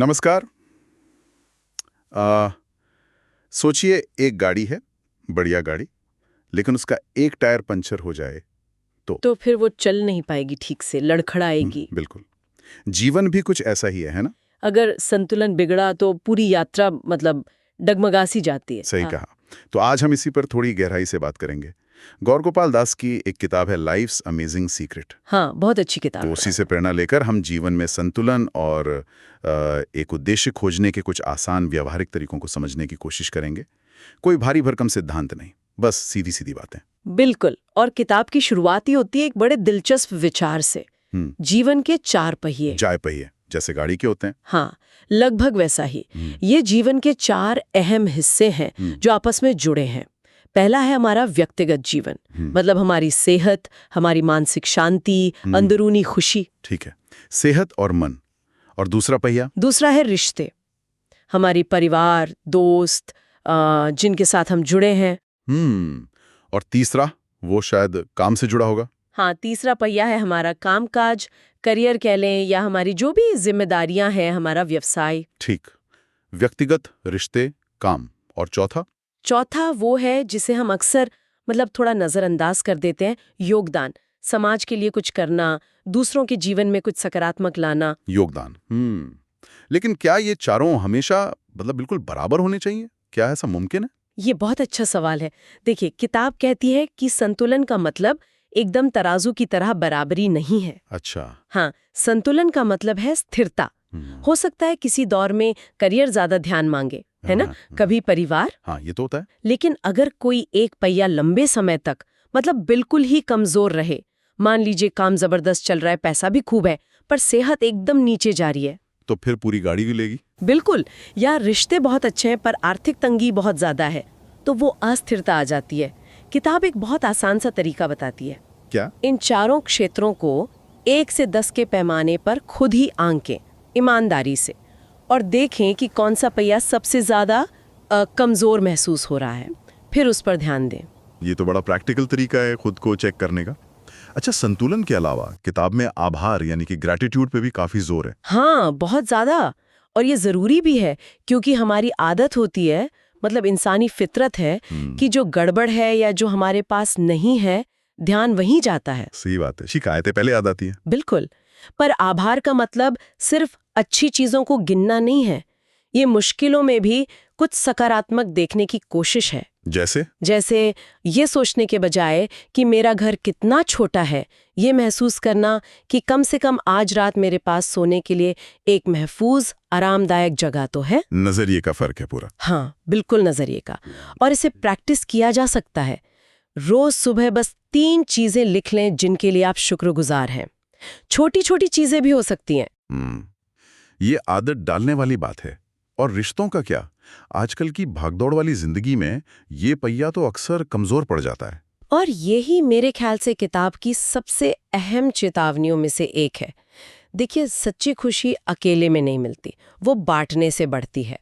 नमस्कार। आ, सोचिए एक गाड़ी है, बढ़िया गाड़ी, लेकिन उसका एक टायर पंचर हो जाए तो फिर वो चल नहीं पाएगी, ठीक से लड़खड़ाएगी। बिल्कुल। जीवन भी कुछ ऐसा ही है ना? अगर संतुलन बिगड़ा तो पूरी यात्रा डगमगा सी जाती है। सही कहा। तो आज हम इसी पर थोड़ी गहराई से बात करेंगे। गौर गोपाल दास की एक किताब है लाइफ्स अमेजिंग सीक्रेट। हाँ, बहुत अच्छी किताब तो है। उसी से प्रेरणा लेकर हम जीवन में संतुलन और एक उद्देश्य खोजने के कुछ आसान व्यवहारिक तरीकों को समझने की कोशिश करेंगे। कोई भारी भरकम सिद्धांत नहीं, बस सीधी सीधी बातें। बिल्कुल। और किताब की शुरुआत ही होती है एक बड़े दिलचस्प विचार से। जीवन के 4 पहिए। चाय पहिए जैसे गाड़ी के होते हैं। हाँ, लगभग वैसा ही। ये जीवन के 4 अहम हिस्से हैं जो आपस में जुड़े हैं। पहला है हमारा व्यक्तिगत जीवन, मतलब हमारी सेहत, हमारी मानसिक शांति, अंदरूनी खुशी। ठीक है, सेहत और मन। और दूसरा पहिया? दूसरा है रिश्ते, हमारी परिवार, दोस्त, जिनके साथ हम जुड़े हैं। और तीसरा, वो शायद काम से जुड़ा होगा। हाँ, तीसरा पहिया है हमारा कामकाज, करियर कह लें, या हमारी जो भी जिम्मेदारियां हैं, हमारा व्यवसाय। ठीक, व्यक्तिगत, रिश्ते, काम। और चौथा वो है जिसे हम अक्सर थोड़ा नजरअंदाज कर देते हैं, योगदान। समाज के लिए कुछ करना, दूसरों के जीवन में कुछ सकारात्मक लाना। योगदान। लेकिन क्या ये चारों हमेशा बिल्कुल बराबर होने चाहिए? क्या ऐसा मुमकिन है? ये बहुत अच्छा सवाल है। देखिए, किताब कहती है कि संतुलन का मतलब एकदम तराजू की तरह बराबरी नहीं है। अच्छा। हाँ, संतुलन का मतलब है स्थिरता। हो सकता है किसी दौर में करियर ज्यादा ध्यान मांगे, है ना? कभी परिवार। हाँ, ये तो होता है। लेकिन अगर कोई एक पहिया लंबे समय तक बिल्कुल ही कमजोर रहे, मान लीजिए काम जबरदस्त चल रहा है, पैसा भी खूब है, पर सेहत एकदम नीचे जा रही है, तो फिर पूरी गाड़ी भी लेगी। बिल्कुल। या रिश्ते बहुत अच्छे हैं पर आर्थिक तंगी बहुत ज्यादा है, तो वो अस्थिरता आ जाती है। किताब एक बहुत आसान सा तरीका बताती है। क्या? इन चारों क्षेत्रों को 1 से 10 के पैमाने पर खुद ही आंकें, ईमानदारी से, और देखें कि कौन सा पहिया सबसे ज्यादा कमजोर महसूस हो रहा है, फिर उस पर ध्यान दें। ये तो बड़ा प्रैक्टिकल तरीका है खुद को चेक करने का। अच्छा, संतुलन के अलावा किताब में आभार यानी कि ग्रैटिट्यूड पे भी काफी जोर है। हाँ, बहुत ज्यादा। और ये जरूरी भी है, क्योंकि हमारी आदत होती है, इंसानी फितरत है कि जो गड़बड़ है या जो हमारे पास नहीं है, ध्यान वहीं जाता है। सही बात है, शिकायतें पहले याद आती है। बिल्कुल। पर आभार का मतलब सिर्फ अच्छी चीजों को गिनना नहीं है, ये मुश्किलों में भी कुछ सकारात्मक देखने की कोशिश है। जैसे ये सोचने के बजाय कि मेरा घर कितना छोटा है, ये महसूस करना कि कम से कम आज रात मेरे पास सोने के लिए एक महफूज, आरामदायक जगह तो है। नजरिए का फर्क है पूरा। हाँ, बिल्कुल नजरिए का। और इसे प्रैक्टिस किया जा सकता है। रोज सुबह बस 3 चीजें लिख लें जिनके लिए आप शुक्रगुजार हैं। छोटी छोटी चीजें भी हो सकती हैं। ये आदत डालने वाली बात है। और रिश्तों का क्या? आजकल की भागदौड़ वाली जिंदगी में ये पहिया तो अक्सर कमजोर पड़ जाता है। और यही मेरे ख्याल से किताब की सबसे अहम चेतावनियों में से एक है। देखिए, सच्ची खुशी अकेले में नहीं मिलती, वो बांटने से बढ़ती है।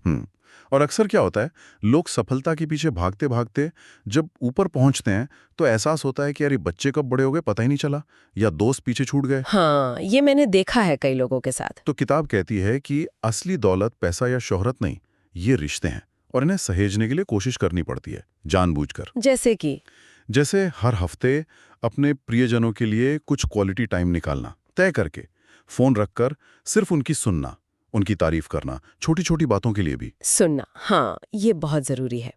और अक्सर क्या होता है, लोग सफलता के पीछे भागते भागते जब ऊपर पहुंचते हैं तो एहसास होता है कि यार, बच्चे कब बड़े हो गए पता ही नहीं चला, या दोस्त पीछे छूट गए। हाँ, ये मैंने देखा है कई लोगों के साथ। तो किताब कहती है कि असली दौलत पैसा या शोहरत नहीं, ये रिश्ते हैं, और इन्हें सहेजने के लिए कोशिश करनी पड़ती है, जानबूझकर। जैसे हर हफ्ते अपने प्रियजनों के लिए कुछ क्वालिटी टाइम निकालना तय करके, फोन रखकर सिर्फ उनकी सुनना, उनकी तारीफ करना, छोटी छोटी बातों के लिए भी सुनना। हाँ, ये बहुत जरूरी है।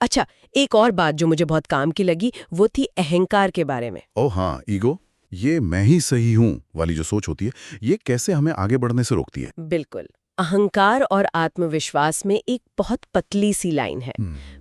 अच्छा, एक और बात जो मुझे बहुत काम की लगी, वो थी अहंकार के बारे में। ओह हाँ, ईगो। ये मैं ही सही हूं वाली जो सोच होती है, ये कैसे हमें आगे बढ़ने से रोकती है? बिल्कुल। अहंकार और आत्मविश्वास में एक बहुत पतली सी लाइन है।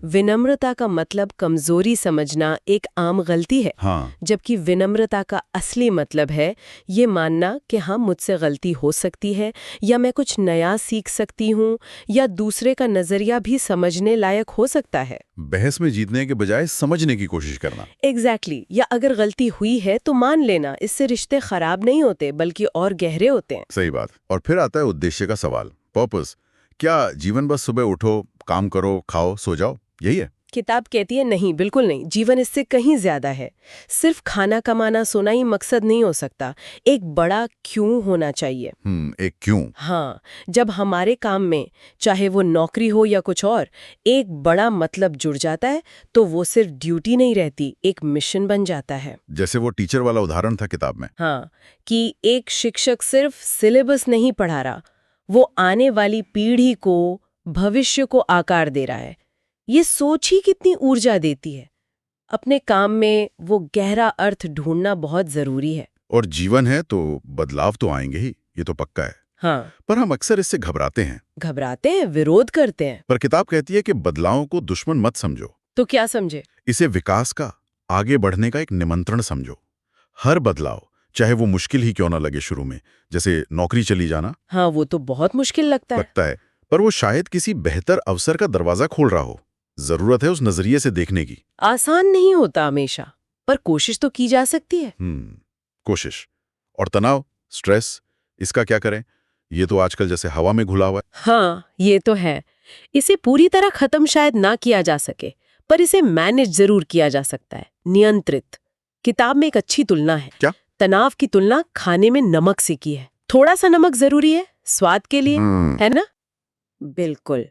विनम्रता का मतलब कमजोरी समझना एक आम गलती है। हाँ। जबकि विनम्रता का असली मतलब है ये मानना कि हाँ, मुझसे गलती हो सकती है, या मैं कुछ नया सीख सकती हूँ, या दूसरे का नजरिया भी समझने लायक हो सकता है। बहस में जीतने के बजाय समझने की कोशिश करना। एग्जैक्टली। या अगर गलती हुई है तो मान लेना, इससे रिश्ते खराब नहीं होते बल्कि और गहरे होते हैं। सही बात। और फिर आता है उद्देश्य का सवाल, पर्पस। क्या जीवन बस सुबह उठो, काम करो, खाओ, सो जाओ, यही है? किताब कहती है नहीं, बिल्कुल नहीं, जीवन इससे कहीं ज्यादा है। सिर्फ खाना कमाना सोना ही मकसद नहीं हो सकता, एक बड़ा क्यों होना चाहिए। एक क्यों। हाँ, जब हमारे काम में, चाहे वो नौकरी हो या कुछ और, एक बड़ा मतलब जुड़ जाता है तो वो सिर्फ ड्यूटी नहीं रहती, एक मिशन बन जाता है। जैसे वो टीचर वाला उदाहरण था किताब में। हाँ, कि एक शिक्षक सिर्फ सिलेबस नहीं पढ़ा रहा, वो आने वाली पीढ़ी को, भविष्य को आकार दे रहा है। ये सोच ही कितनी ऊर्जा देती है। अपने काम में वो गहरा अर्थ ढूंढना बहुत जरूरी है। और जीवन है तो बदलाव तो आएंगे ही, ये तो पक्का है। हाँ, पर हम अक्सर इससे घबराते हैं, विरोध करते हैं। पर किताब कहती है कि बदलावों को दुश्मन मत समझो। तो क्या समझे? इसे विकास का, आगे बढ़ने का एक निमंत्रण समझो। हर बदलाव, चाहे वो मुश्किल ही क्यों ना लगे शुरू में, जैसे नौकरी चली जाना। हाँ, वो तो बहुत मुश्किल लगता है। पर वो शायद किसी बेहतर अवसर का दरवाजा खोल रहा हो। जरूरत है उस नजरिए से देखने की। आसान नहीं होता हमेशा, पर कोशिश तो की जा सकती है। कोशिश। और तनाव, स्ट्रेस, इसका क्या करें? ये तो आजकल जैसे हवा में घुला हुआ है। हाँ, ये तो है। इसे पूरी तरह खत्म शायद ना किया जा सके, पर इसे मैनेज जरूर किया जा सकता है, नियंत्रित। किताब में एक अच्छी तुलना है। क्या? तनाव की तुलना खाने में नमक से की है। थोड़ा सा नमक जरूरी है स्वाद के लिए, है ना? बिल्कुल।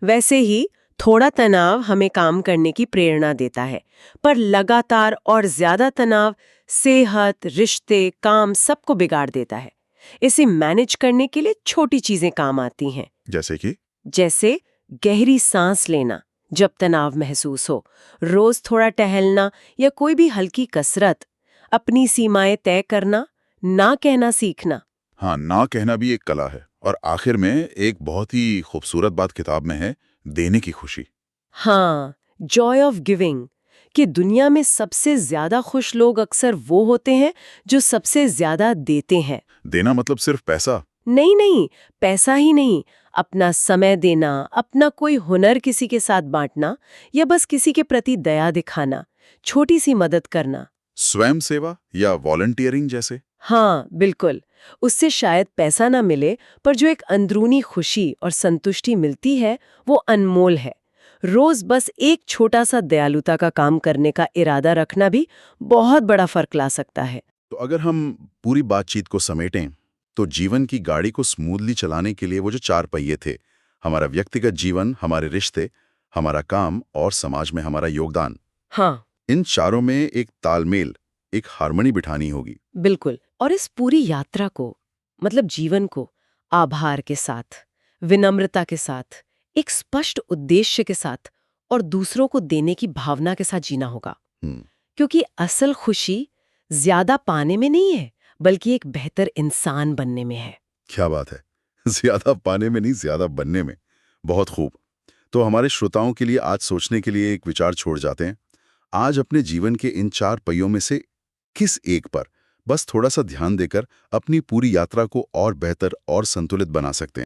वैसे ही थोड़ा तनाव हमें काम करने की प्रेरणा देता है, पर लगातार और ज्यादा तनाव सेहत, रिश्ते, काम सबको बिगाड़ देता है। इसे मैनेज करने के लिए छोटी चीजें काम आती हैं। जैसे गहरी सांस लेना जब तनाव महसूस हो, रोज थोड़ा टहलना या कोई भी हल्की कसरत, अपनी सीमाएं तय करना, ना कहना सीखना। हाँ, ना कहना भी एक कला है। और आखिर में एक बहुत ही खूबसूरत बात किताब में है, देने की खुशी। हाँ, जॉय ऑफ गिविंग, कि दुनिया में सबसे ज्यादा खुश लोग अक्सर वो होते हैं जो सबसे ज्यादा देते हैं। देना मतलब सिर्फ पैसा? नहीं, पैसा ही नहीं, अपना समय देना, अपना कोई हुनर किसी के साथ बांटना, या बस किसी के प्रति दया दिखाना, छोटी सी मदद करना। स्वयं सेवा या वॉलंटियरिंग जैसे? हाँ, बिल्कुल। उससे शायद पैसा ना मिले, पर जो एक अंदरूनी खुशी और संतुष्टि मिलती है वो अनमोल है। रोज बस एक छोटा सा दयालुता का काम करने का इरादा रखना भी बहुत बड़ा फर्क ला सकता है। तो अगर हम पूरी बातचीत को समेटें तो जीवन की गाड़ी को स्मूथली चलाने के लिए वो जो 4 पहिए थे, हमारा व्यक्तिगत जीवन, हमारे रिश्ते, हमारा काम और समाज में हमारा योगदान, हाँ, इन चारों में एक तालमेल, एक हार्मनी बिठानी होगी। बिल्कुल। और इस पूरी यात्रा को, मतलब जीवन को, आभार के साथ, विनम्रता के साथ, एक स्पष्ट उद्देश्य के साथ और दूसरों को देने की भावना के साथ जीना होगा। क्योंकि असल खुशी ज्यादा पाने में नहीं है, बल्कि एक बेहतर इंसान बनने में है। क्या बात है, ज्यादा पाने में नहीं, ज्यादा बनने में। बहुत खूब। तो हमारे श्रोताओं के लिए आज सोचने के लिए एक विचार छोड़ जाते हैं। आज अपने जीवन के इन 4 पहियों में से किस एक पर बस थोड़ा सा ध्यान देकर अपनी पूरी यात्रा को और बेहतर और संतुलित बना सकते हैं।